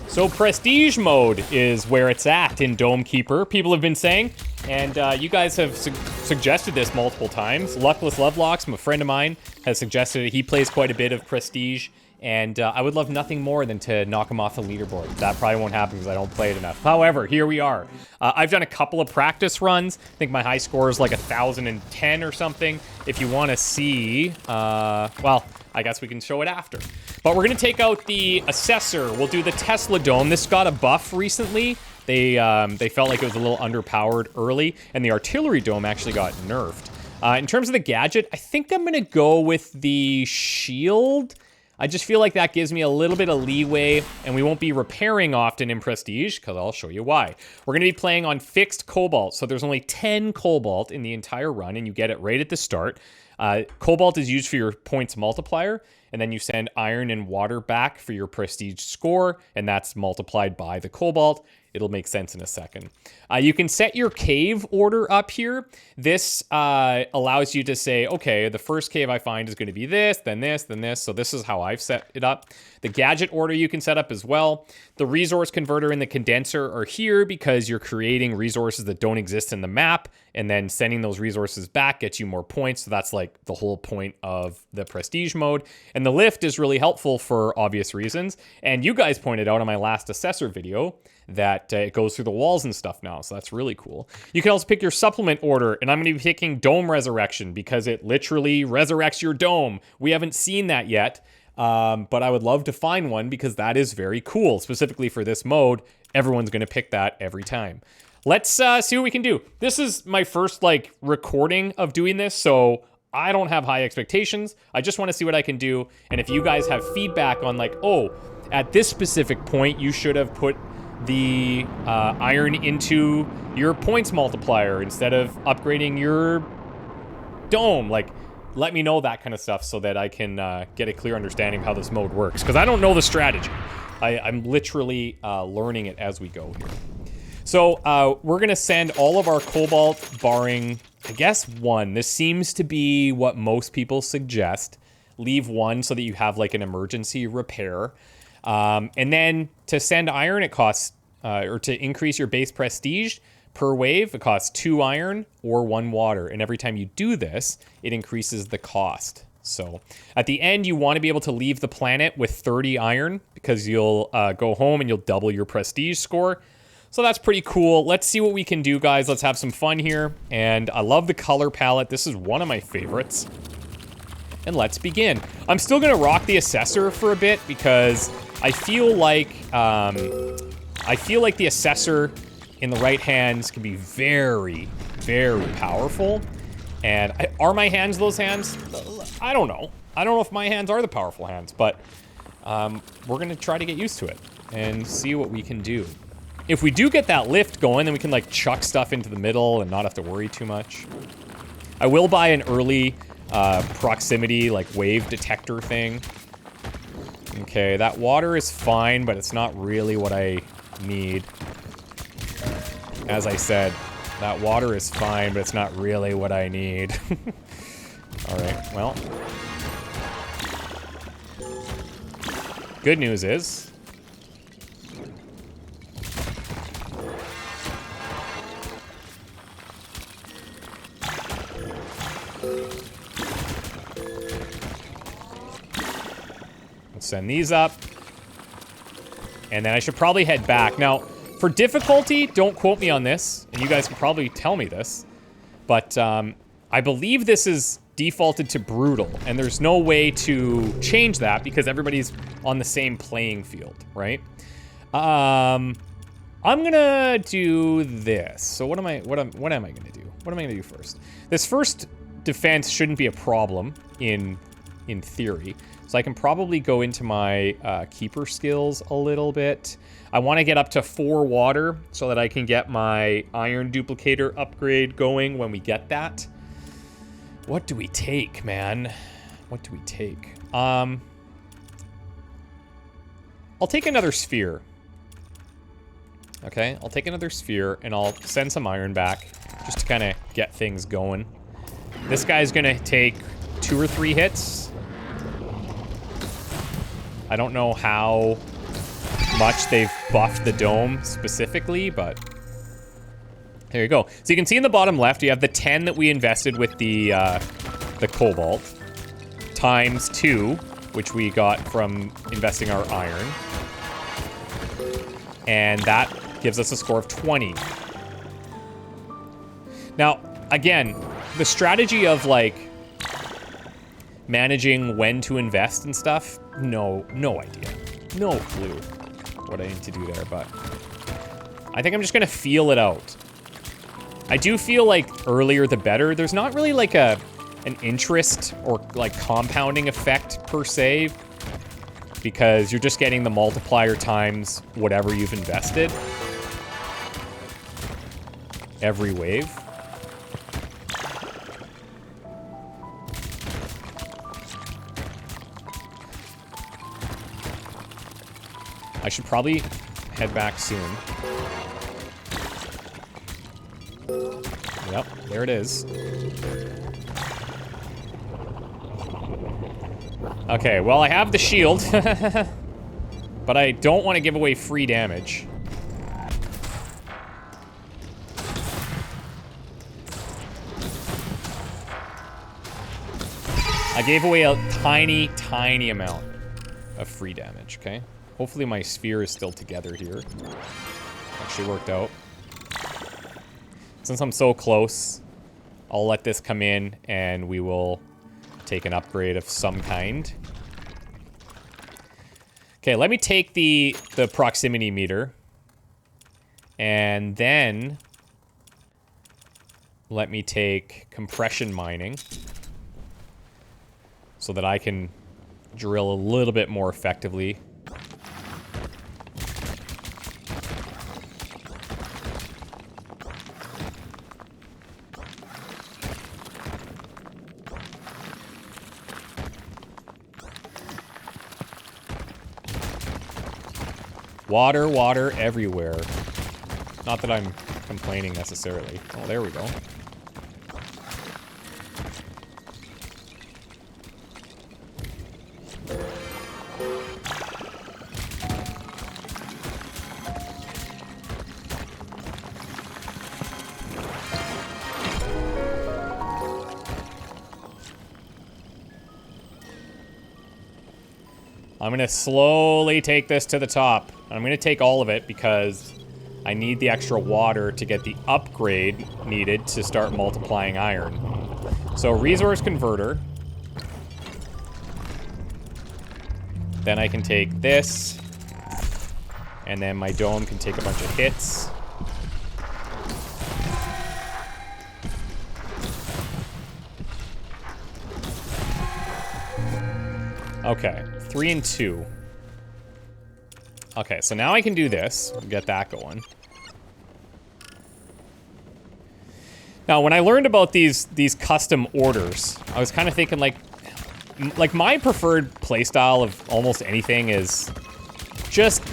So Prestige mode is where it's at in Dome Keeper, people have been saying, and you guys have suggested this multiple times. Luckless Lovelocks, a friend of mine, has suggested it. He plays quite a bit of Prestige, and I would love nothing more than to knock him off the leaderboard. That probably won't happen because I don't play it enough. However, here we are. I've done a couple of practice runs. I think my high score is like 1,010 or something. If you want to see, well, I guess we can show it after. But we're going to take out the Assessor. We'll do the Tesla Dome. This got a buff recently. They felt like it was a little underpowered early, and the Artillery Dome actually got nerfed. In terms of the gadget, I think I'm going to go with the Shield. I just feel like that gives me a little bit of leeway, and we won't be repairing often in Prestige, because I'll show you why. We're going to be playing on fixed Cobalt, so there's only 10 Cobalt in the entire run, and you get it right at the start. Cobalt is used for your points multiplier, and then you send Iron and Water back for your Prestige score, and that's multiplied by the Cobalt. It'll make sense in a second. You can set your cave order up here. This allows you to say, okay, the first cave I find is going to be this, then this, then this. So this is how I've set it up. The gadget order you can set up as well. The resource converter and the condenser are here because you're creating resources that don't exist in the map, and then sending those resources back gets you more points. So that's like the whole point of the Prestige mode. And the lift is really helpful for obvious reasons. And you guys pointed out on my last Assessor video that it goes through the walls and stuff now, so that's really cool. You can also pick your supplement order, and I'm going to be picking Dome Resurrection because it literally resurrects your dome. We haven't seen that yet, but I would love to find one because that is very cool. Specifically for this mode, everyone's going to pick that every time. Let's see what we can do. This is my first recording of doing this, so I don't have high expectations. I just want to see what I can do, and if you guys have feedback on oh, at this specific point, you should have put the iron into your points multiplier instead of upgrading your dome. Let me know that kind of stuff so that I can get a clear understanding of how this mode works, because I don't know the strategy. I'm literally learning it as we go here. So we're gonna send all of our Cobalt, barring I guess 1. This seems to be what most people suggest. Leave 1 so that you have an emergency repair. And then to send iron, it costs, or to increase your base prestige per wave, it costs 2 iron or 1 water. And every time you do this, it increases the cost. So at the end, you want to be able to leave the planet with 30 iron because you'll go home and you'll double your prestige score. So that's pretty cool. Let's see what we can do, guys. Let's have some fun here. And I love the color palette. This is one of my favorites. And let's begin. I'm still going to rock the Assessor for a bit because I feel like the Assessor in the right hands can be very, very powerful. And are my hands those hands? I don't know. I don't know if my hands are the powerful hands, but we're going to try to get used to it and see what we can do. If we do get that lift going, then we can chuck stuff into the middle and not have to worry too much. I will buy an early proximity wave detector thing. Okay, that water is fine, but it's not really what I need. As I said, that water is fine, but it's not really what I need. Alright, well. Good news is send these up. And then I should probably head back. Now, for difficulty, don't quote me on this, and you guys can probably tell me this, but I believe this is defaulted to brutal, and there's no way to change that because everybody's on the same playing field, right? I'm gonna do this. So what am I gonna do? What am I gonna do first? This first defense shouldn't be a problem in theory. So I can probably go into my keeper skills a little bit. I want to get up to 4 water so that I can get my iron duplicator upgrade going when we get that. What do we take, man? What do we take? I'll take another sphere. Okay, I'll take another sphere and I'll send some iron back just to kind of get things going. This guy's gonna take 2 or 3 hits. I don't know how much they've buffed the dome specifically, but there you go. So you can see in the bottom left, you have the 10 that we invested with the cobalt, times 2, which we got from investing our iron. And that gives us a score of 20. Now, again, the strategy of, like, managing when to invest and stuff, no idea. No clue what I need to do there, but I think I'm just gonna feel it out. I do feel like earlier the better. There's not really like an interest or like compounding effect per se, because you're just getting the multiplier times whatever you've invested every wave. I should probably head back soon. Yep, there it is. Okay, well, I have the shield, but I don't want to give away free damage. I gave away a tiny, tiny amount of free damage, okay? Hopefully my sphere is still together here. Actually worked out. Since I'm so close, I'll let this come in and we will take an upgrade of some kind. Okay, let me take the proximity meter. And then let me take compression mining so that I can drill a little bit more effectively. Water, water everywhere. Not that I'm complaining necessarily. Oh, there we go. I'm gonna slowly take this to the top. I'm gonna take all of it because I need the extra water to get the upgrade needed to start multiplying iron. So resource converter. Then I can take this. And then my dome can take a bunch of hits. Okay, 3 and 2. Okay, so now I can do this, get that going. Now, when I learned about these custom orders, I was kind of thinking like my preferred playstyle of almost anything is just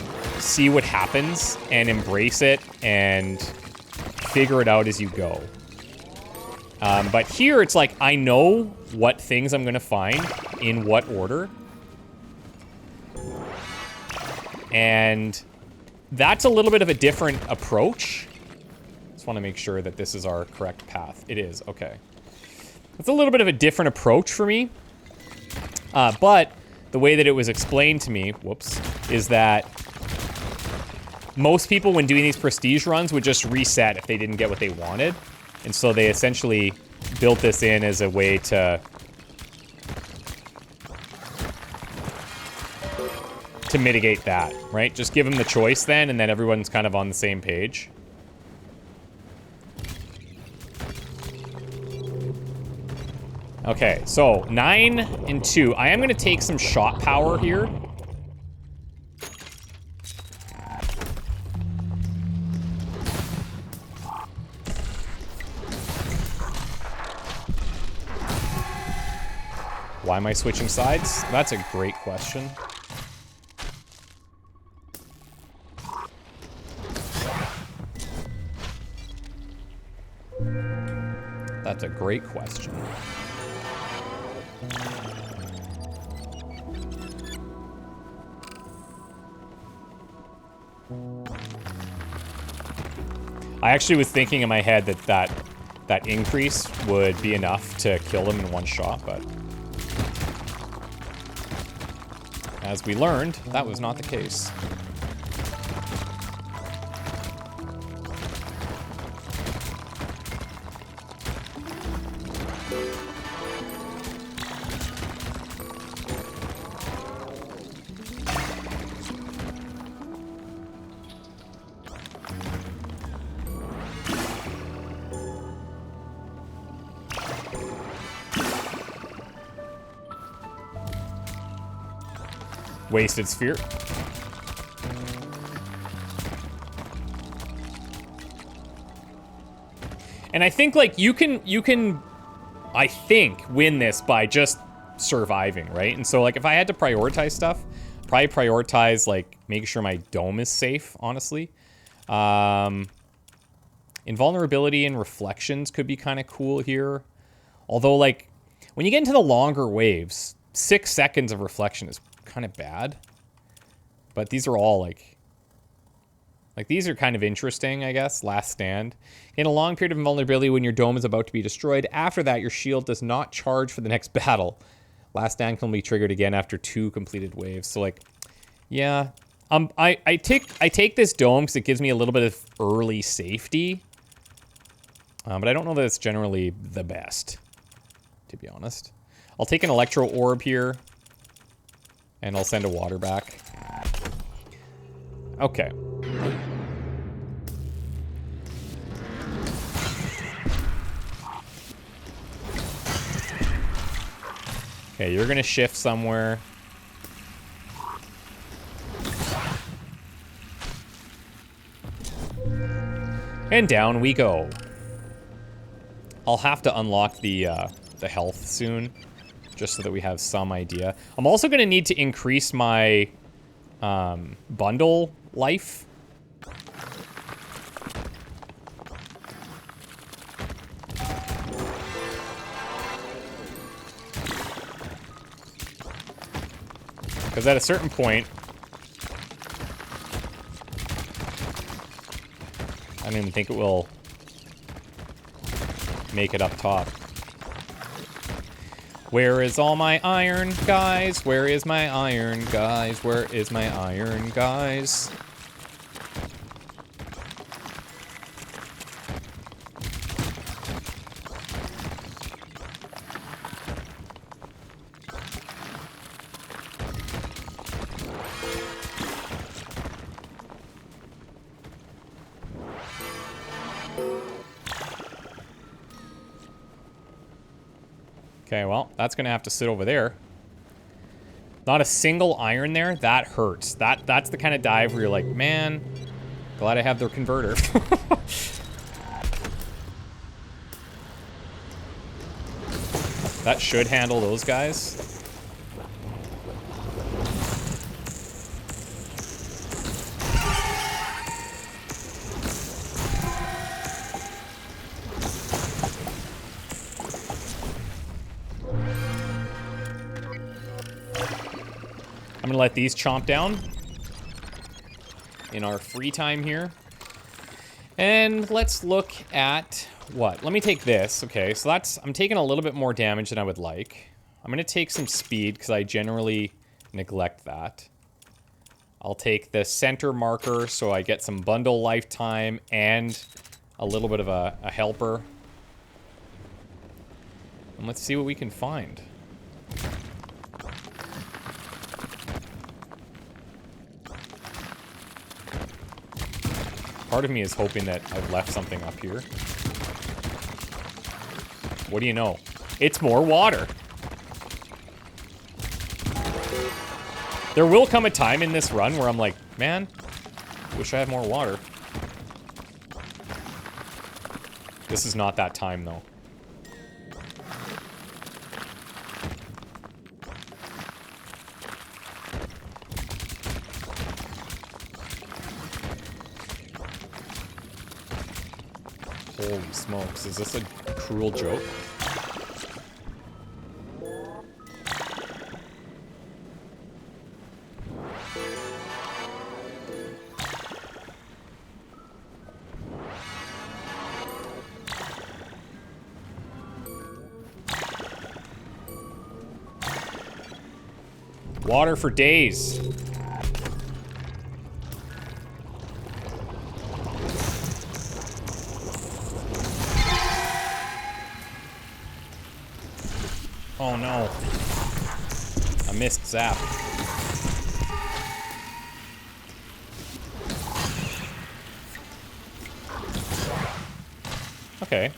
see what happens and embrace it and figure it out as you go. But here it's like I know what things I'm gonna find in what order. And that's a little bit of a different approach. Just want to make sure that this is our correct path. It is, okay. It's a little bit of a different approach for me. But the way that it was explained to me, whoops, is that most people when doing these prestige runs would just reset if they didn't get what they wanted. And so they essentially built this in as a way to mitigate that, right? Just give them the choice then, and then everyone's kind of on the same page. Okay, so 9 and 2. I am going to take some shot power here. Why am I switching sides? That's a great question. That's a great question. I actually was thinking in my head that increase would be enough to kill them in one shot, but as we learned, that was not the case. Wasted sphere. And I think like you can I think win this by just surviving, right? And so like if I had to prioritize stuff, probably prioritize like making sure my dome is safe, honestly. Invulnerability and reflections could be kind of cool here. Although like when you get into the longer waves, 6 seconds of reflection is kind of bad, but these are all like these are kind of interesting, I guess. Last stand. In a long period of invulnerability when your dome is about to be destroyed. After that, your shield does not charge for the next battle. Last stand can be triggered again after 2 completed waves. So like, yeah, I take this dome because it gives me a little bit of early safety, but I don't know that it's generally the best, to be honest. I'll take an electro orb here. And I'll send a water back. Okay. Okay, you're gonna shift somewhere. And down we go. I'll have to unlock the health soon, just so that we have some idea. I'm also gonna need to increase my bundle life. Because at a certain point, I don't even think it will make it up top. Where is all my iron, guys? Where is my iron, guys? Where is my iron, guys? Okay, well, that's gonna have to sit over there. Not a single iron there. That hurts. That's the kind of dive where you're like, man, glad I have the converter. That should handle those guys. I'm gonna let these chomp down in our free time here. And let's look at what? Let me take this. Okay, so I'm taking a little bit more damage than I would like. I'm gonna take some speed because I generally neglect that. I'll take the center marker so I get some bundle lifetime and a little bit of a helper. And let's see what we can find. Part of me is hoping that I've left something up here. What do you know? It's more water. There will come a time in this run where I'm like, man, wish I had more water. This is not that time, though. Holy smokes, is this a cruel joke? Water for days. Oh no. I missed Zap. Okay.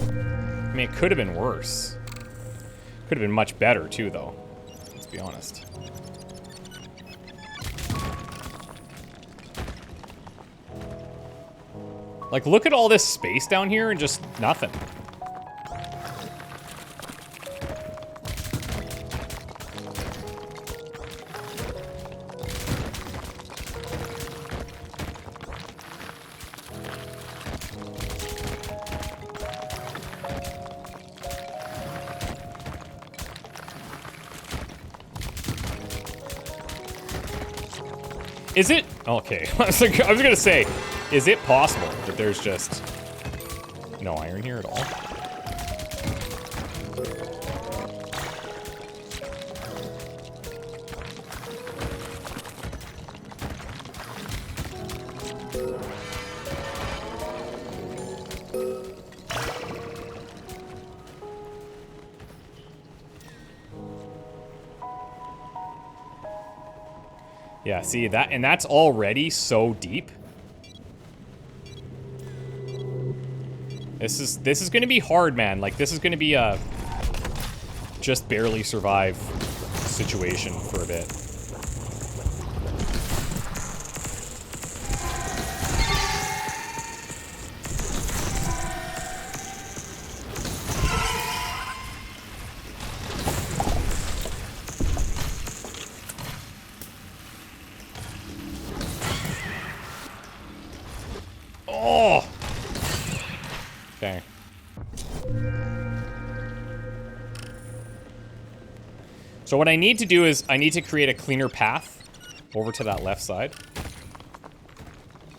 I mean, it could have been worse. Could have been much better too, though. Let's be honest. Like, look at all this space down here and just nothing. Is it? Okay. I was gonna say, is it possible that there's just no iron here at all? Yeah, see that, and that's already so deep. This is gonna be hard, man. Like, this is gonna be a just barely survive situation for a bit. Oh! Okay. So what I need to do is I need to create a cleaner path over to that left side.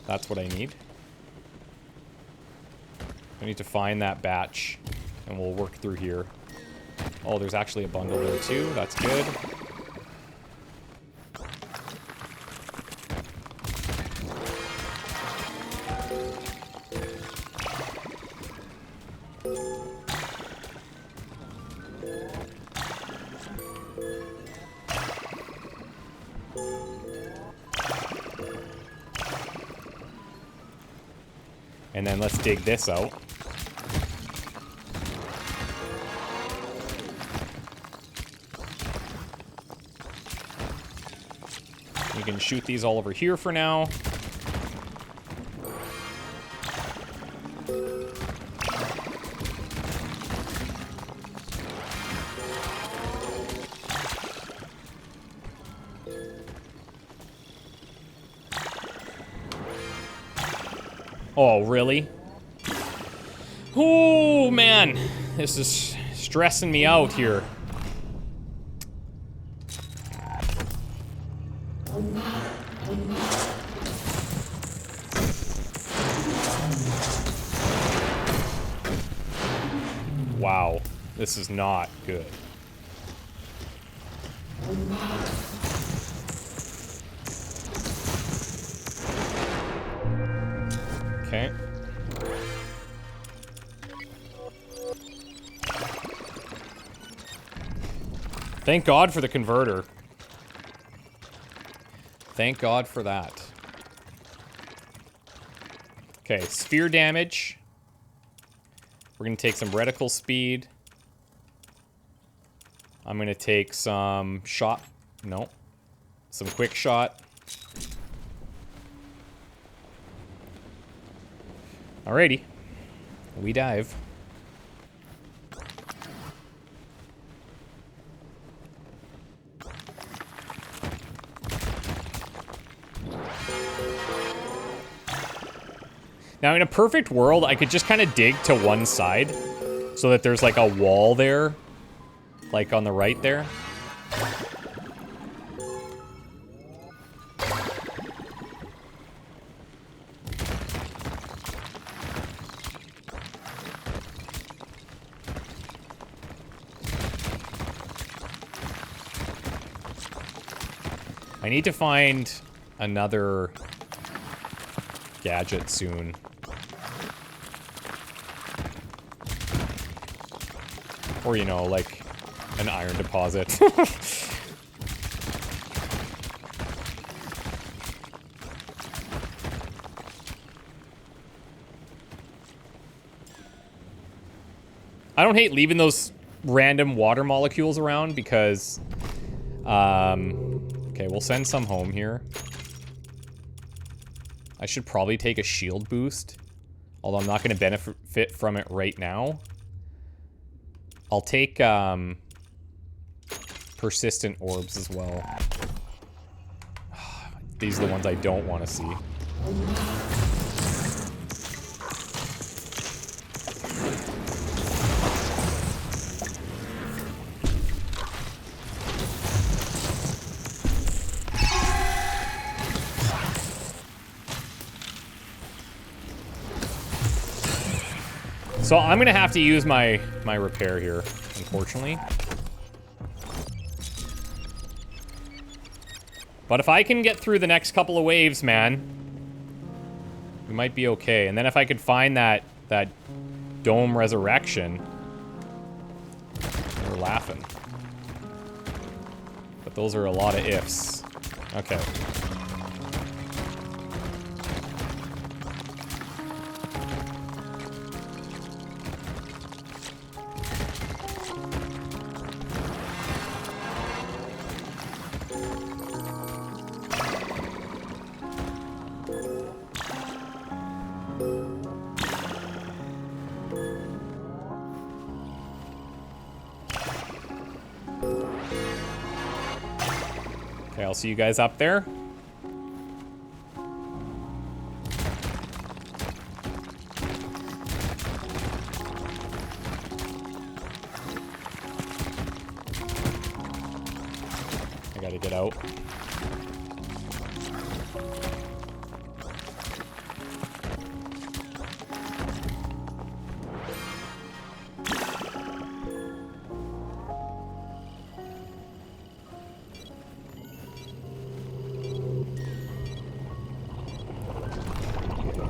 That's what I need. I need to find that batch and we'll work through here. Oh, there's actually a bundle there too. That's good. And then let's dig this out. We can shoot these all over here for now. Oh, really? Oh, man. This is stressing me out here. Wow. This is not good. Okay. Thank God for the converter. Thank God for that. Okay, sphere damage. We're gonna take some reticle speed. I'm gonna take some shot. No. Some quick shot. Alrighty. We dive. Now, in a perfect world, I could just kind of dig to one side so that there's like a wall there, like on the right there. I need to find another gadget soon. Or, you know, like an iron deposit. I don't hate leaving those random water molecules around because, okay, we'll send some home here. I should probably take a shield boost, although I'm not going to benefit from it right now. I'll take, persistent orbs as well. These are the ones I don't want to see. So I'm gonna have to use my repair here, unfortunately. But if I can get through the next couple of waves, man, we might be okay. And then if I could find that dome resurrection, we're laughing. But those are a lot of ifs. Okay. Okay, I'll see you guys up there. I gotta get out.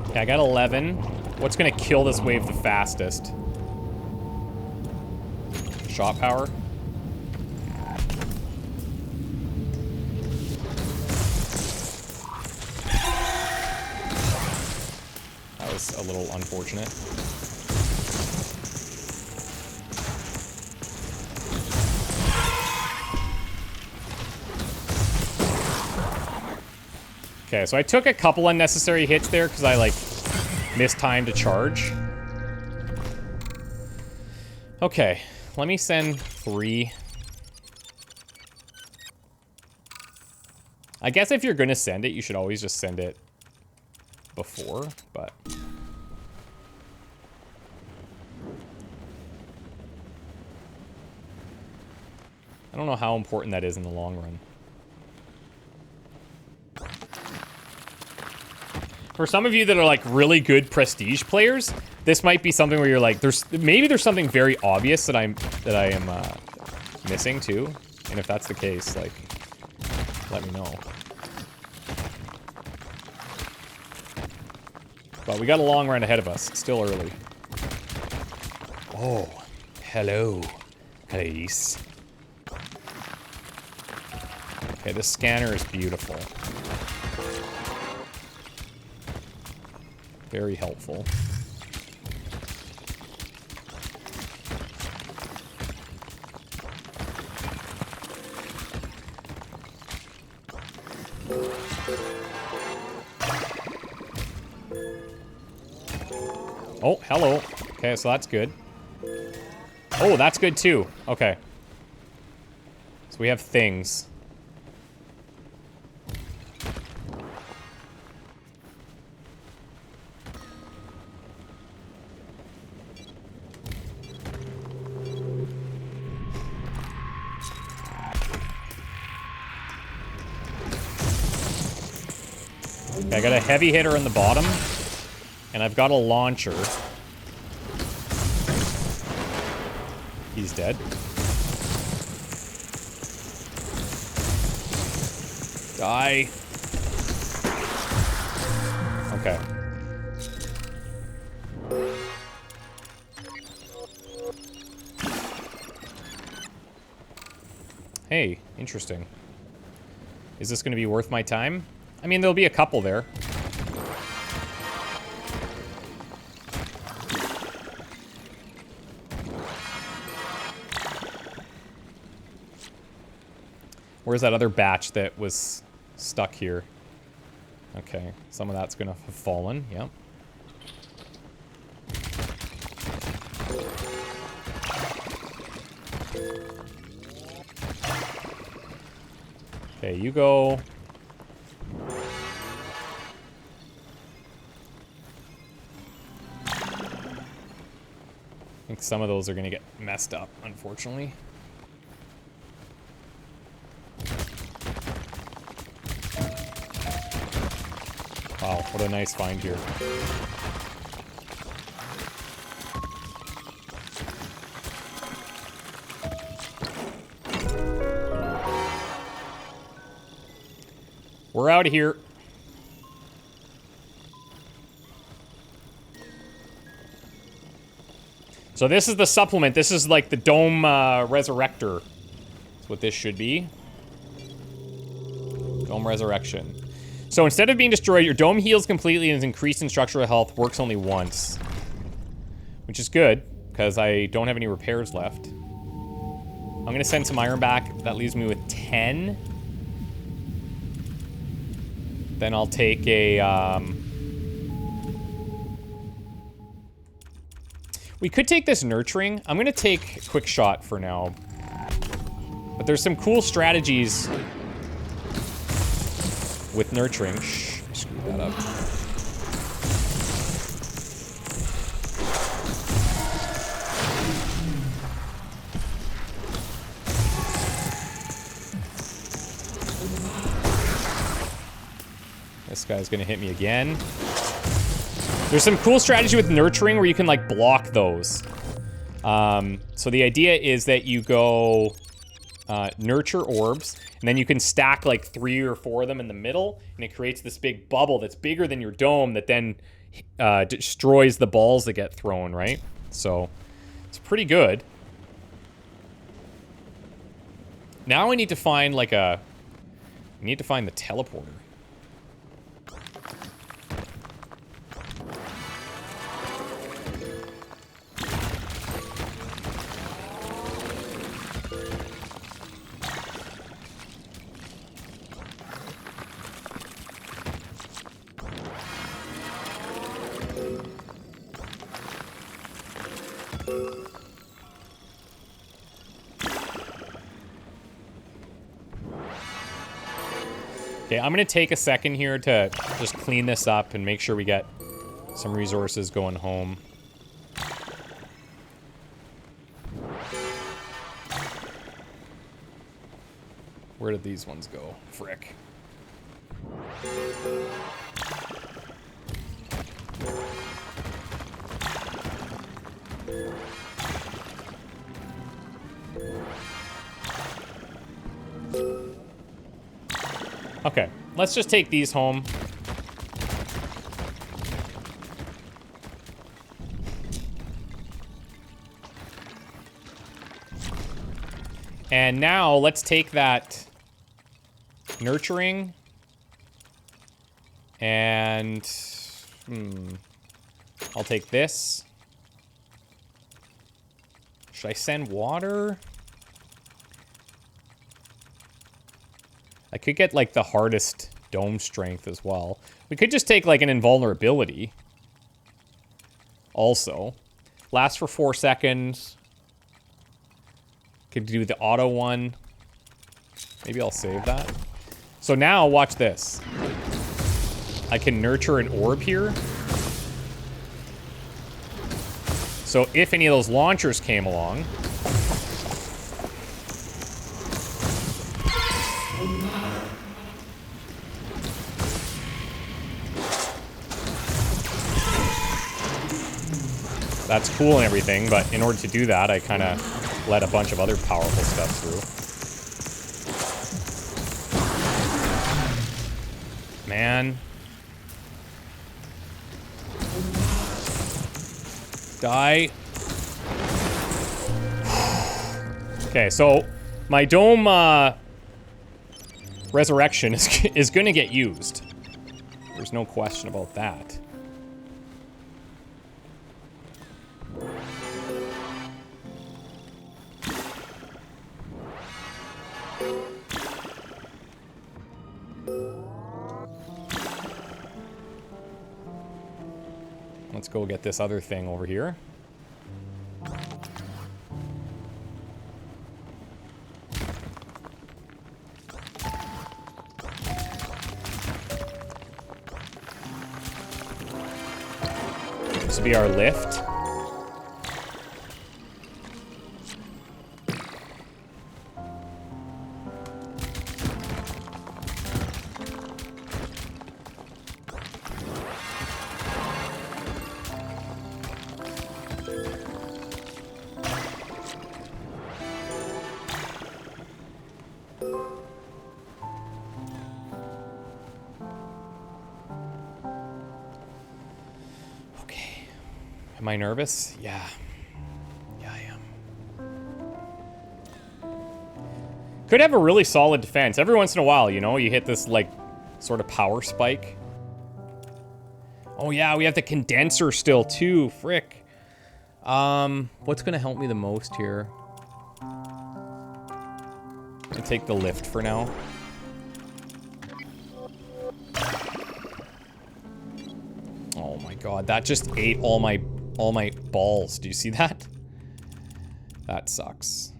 Okay, I got 11. What's gonna kill this wave the fastest? Shot power? That was a little unfortunate. Okay, so I took a couple unnecessary hits there because I, like, missed time to charge. Okay, let me send 3. I guess if you're gonna send it, you should always just send it before, but... I don't know how important that is in the long run. For some of you that are like really good prestige players, this might be something where you're like, maybe there's something very obvious that I am missing too, and if that's the case, like, let me know. But we got a long run ahead of us. It's still early. Oh, hello, please. Okay, this scanner is beautiful. Very helpful. Oh, hello. Okay, so that's good. Oh, that's good too. Okay. So we have things. Okay, I got a heavy hitter in the bottom, and I've got a launcher. He's dead. Die. Okay. Hey, interesting. Is this going to be worth my time? I mean, there'll be a couple there. Where's that other batch that was stuck here? Okay, some of that's gonna have fallen, yep. Okay, you go. I think some of those are gonna get messed up, unfortunately. Wow, what a nice find here. We're out of here. So this is the supplement. This is like the Dome Resurrector. That's what this should be. Dome Resurrection. So instead of being destroyed, your dome heals completely and is increased in structural health, works only once. Which is good, because I don't have any repairs left. I'm going to send some iron back. That leaves me with 10. Then I'll take a... We could take this Nurturing. I'm going to take Quick Shot for now. But there's some cool strategies with Nurturing. Shh, I screwed that up. This guy's gonna hit me again. There's some cool strategy with Nurturing where you can like block those. So the idea is that you go Nurture Orbs, and then you can stack like 3 or 4 of them in the middle, and it creates this big bubble that's bigger than your dome that then destroys the balls that get thrown, right? So it's pretty good. Now I need to find like a... I need to find the teleporter. Okay, I'm gonna take a second here to just clean this up and make sure we get some resources going home. Where did these ones go? Frick. Okay, let's just take these home. And now let's take that Nurturing and I'll take this. Should I send water? I could get, like, the hardest dome strength as well. We could just take, like, an invulnerability. Also. Lasts for 4 seconds. Could do the auto one. Maybe I'll save that. So now, watch this. I can nurture an orb here. So if any of those launchers came along... That's cool and everything, but in order to do that, I kind of let a bunch of other powerful stuff through. man. Die. Okay, so my dome resurrection is gonna get used. There's no question about that. Let's go get this other thing over here. This will be our lift. Am I nervous? Yeah. Yeah, I am. Could have a really solid defense. Every once in a while, you know, you hit this, like, sort of power spike. Oh, yeah, we have the condenser still, too. Frick. What's gonna help me the most here? I'll take the lift for now. Oh my god, that just ate all my balls. Do you see that? That sucks.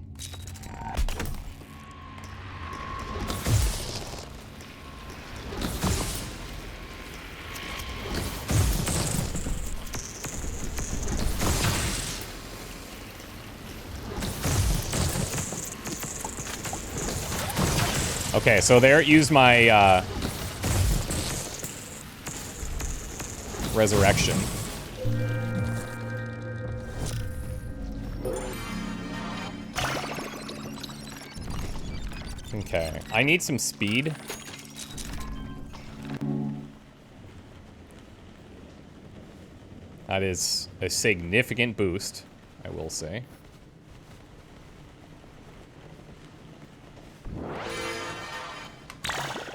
Okay, so there it used my resurrection. Okay, I need some speed. That is a significant boost, I will say.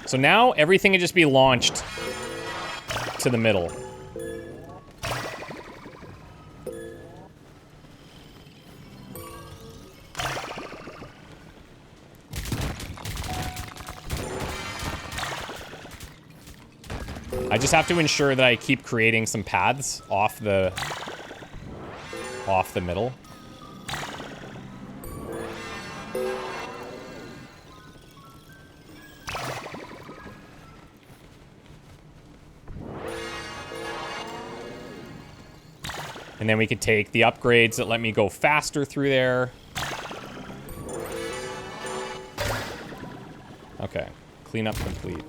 So now everything can just be launched to the middle. I just have to ensure that I keep creating some paths off the middle. And then we could take the upgrades that let me go faster through there. Okay, cleanup complete.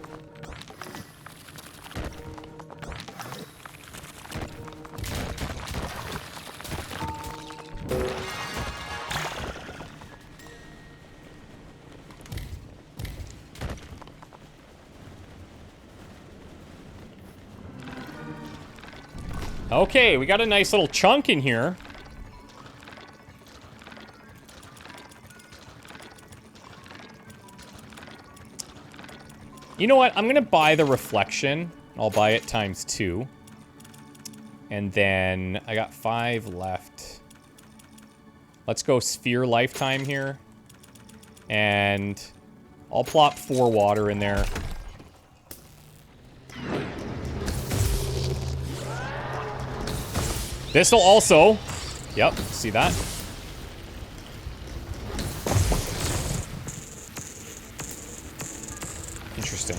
Okay, we got a nice little chunk in here. You know what? I'm gonna buy the reflection. I'll buy it ×2. And then I got 5 left. Let's go sphere lifetime here. And I'll plop 4 water in there. This'll also... Yep, see that? Interesting.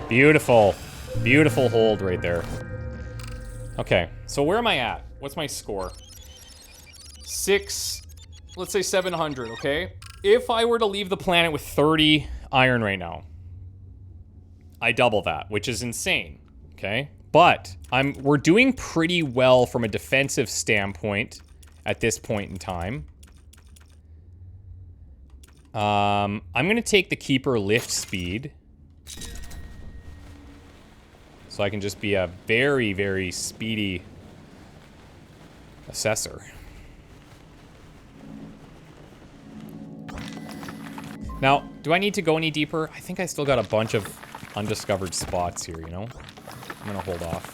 Beautiful. Beautiful hold right there. Okay, so where am I at? What's my score? let's say 700, okay? If I were to leave the planet with 30 iron right now, I double that, which is insane, okay? But we're doing pretty well from a defensive standpoint at this point in time. I'm gonna take the Keeper lift speed. So I can just be a very, very speedy assessor. Now, do I need to go any deeper? I think I still got a bunch of undiscovered spots here, you know? I'm gonna hold off.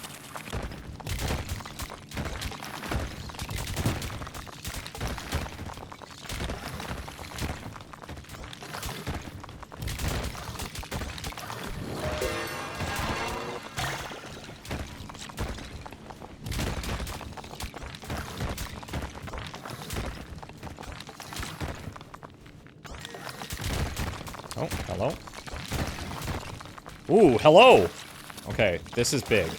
Oh, hello. Ooh, hello! Okay, this is big.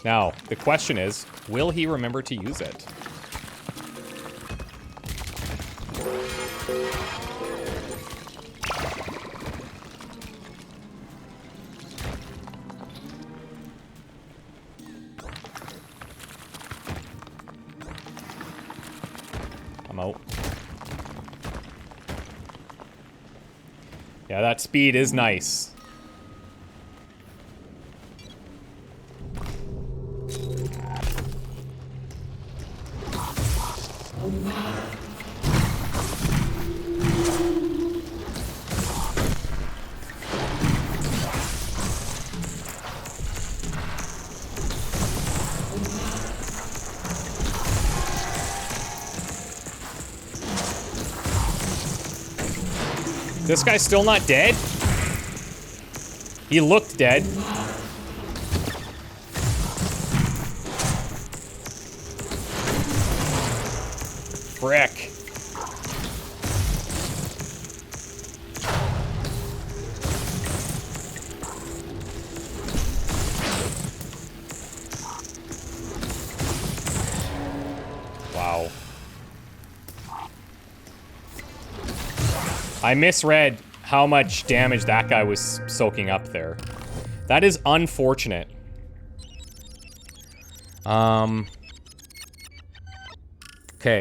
Now, the question is, will he remember to use it? I'm out. Yeah, that speed is nice. This guy's still not dead? He looked dead. Frick. Wow. I misread how much damage that guy was soaking up there. That is unfortunate. Okay,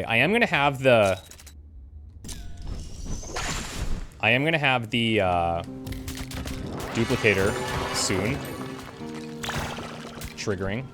I am gonna have the duplicator soon. Triggering.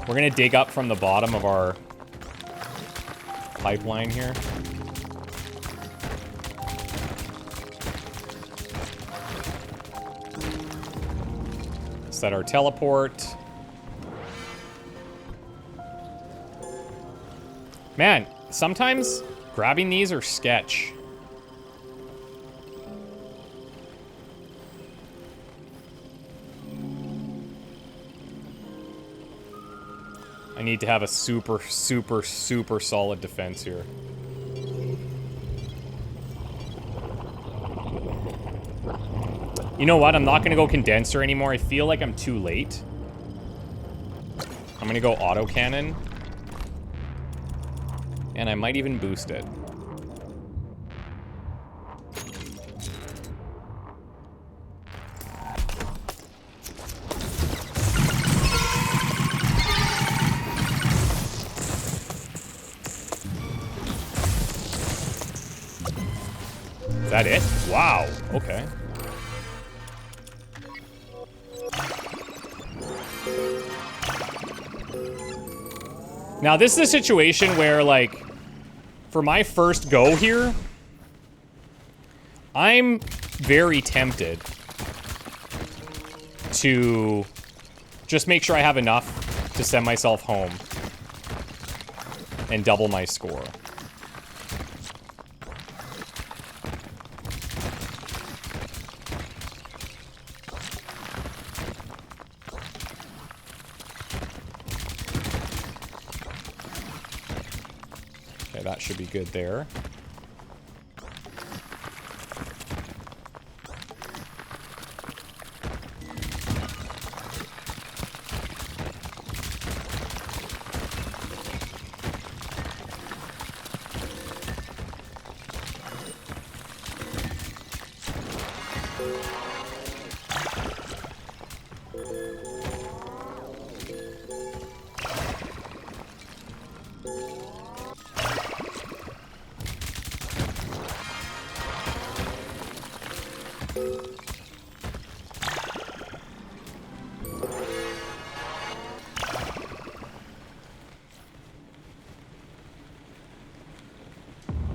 We're gonna dig up from the bottom of our pipeline here. Set our teleport. Man, sometimes grabbing these are sketch. I need to have a super, super, super solid defense here. You know what? I'm not going to go condenser anymore. I feel like I'm too late. I'm going to go autocannon. And I might even boost it. Is that it? Wow. Okay. Now, this is a situation where, like, for my first go here, I'm very tempted to just make sure I have enough to send myself home and double my score. Okay, that should be good there.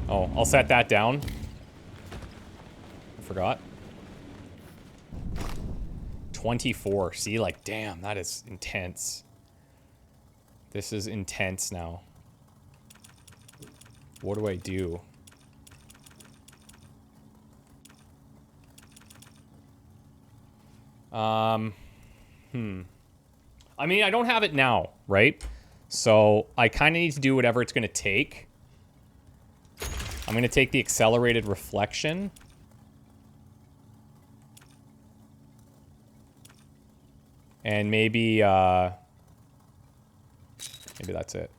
Oh, I'll set that down. I forgot. 24. See, like, damn, that is intense. This is intense now. What do I do? I mean, I don't have it now, right? So I kind of need to do whatever it's going to take. I'm going to take the accelerated reflection. And maybe that's it.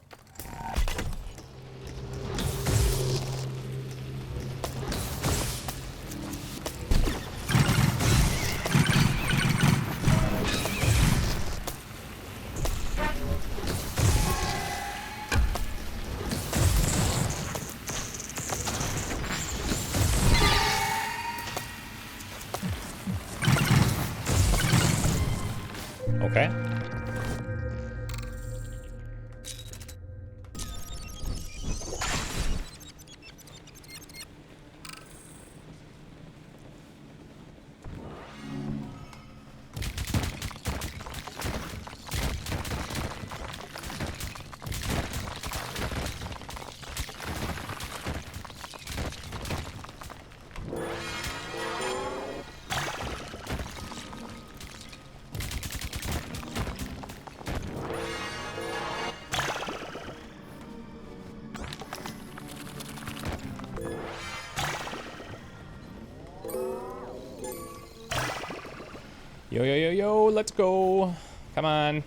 Okay. Yo, yo, yo, yo, let's go. Come on.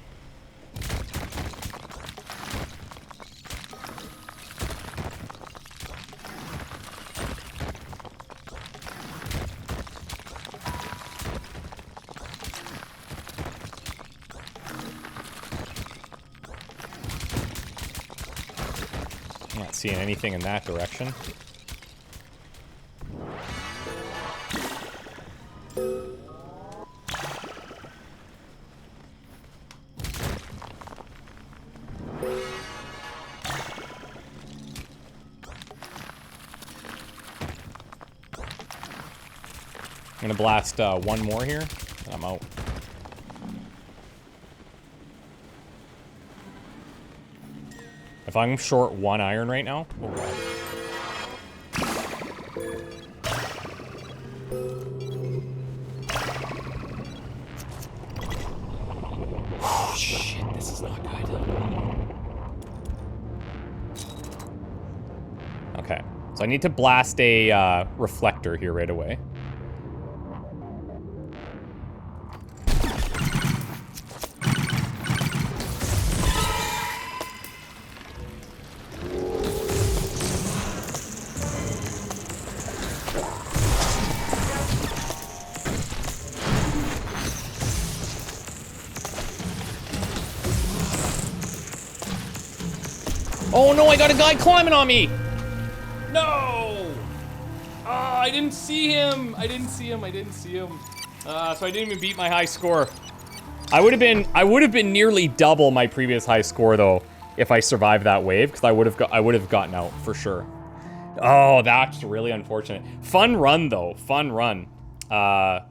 I'm not seeing anything in that direction. I'm gonna blast one more here, and I'm out. If I'm short one iron right now, oh god. Oh shit, this is not good. Okay, so I need to blast a reflector here right away. Oh no, I got a guy climbing on me! No! Oh, I didn't see him. I didn't see him. So I didn't even beat my high score. I would have been nearly double my previous high score though if I survived that wave, because I would have gotten out for sure. Oh, that's really unfortunate. Fun run though, fun run. But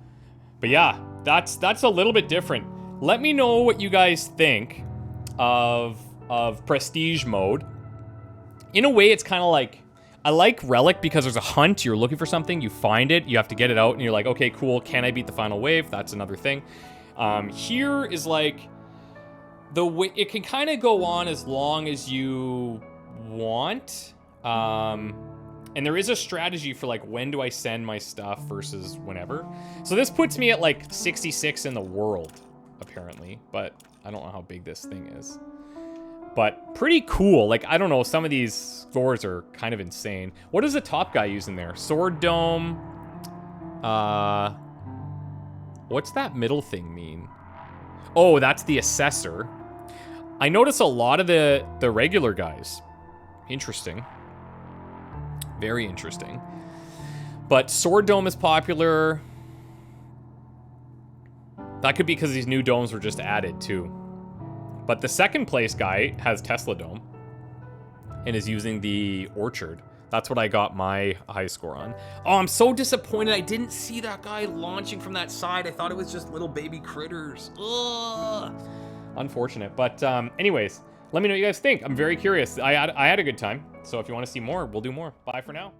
yeah, that's a little bit different. Let me know what you guys think of prestige mode. In a way, it's kind of like, I like Relic because there's a hunt, you're looking for something, you find it, you have to get it out, and you're like, okay, cool, can I beat the final wave? That's another thing. Here is like, it can kind of go on as long as you want. And there is a strategy for like, when do I send my stuff versus whenever. So this puts me at like 66 in the world, apparently, but I don't know how big this thing is. But pretty cool. Like, I don't know, some of these scores are kind of insane. What is the top guy using there? Sword Dome. What's that middle thing mean? Oh, that's the Assessor. I notice a lot of the regular guys. Interesting. Very interesting. But Sword Dome is popular. That could be because these new domes were just added too. But the second place guy has Tesla Dome and is using the Orchard. That's what I got my high score on. Oh, I'm so disappointed I didn't see that guy launching from that side. I thought it was just little baby critters. Ugh. Unfortunate. But anyways, let me know what you guys think. I'm very curious. I had a good time. So if you want to see more, we'll do more. Bye for now.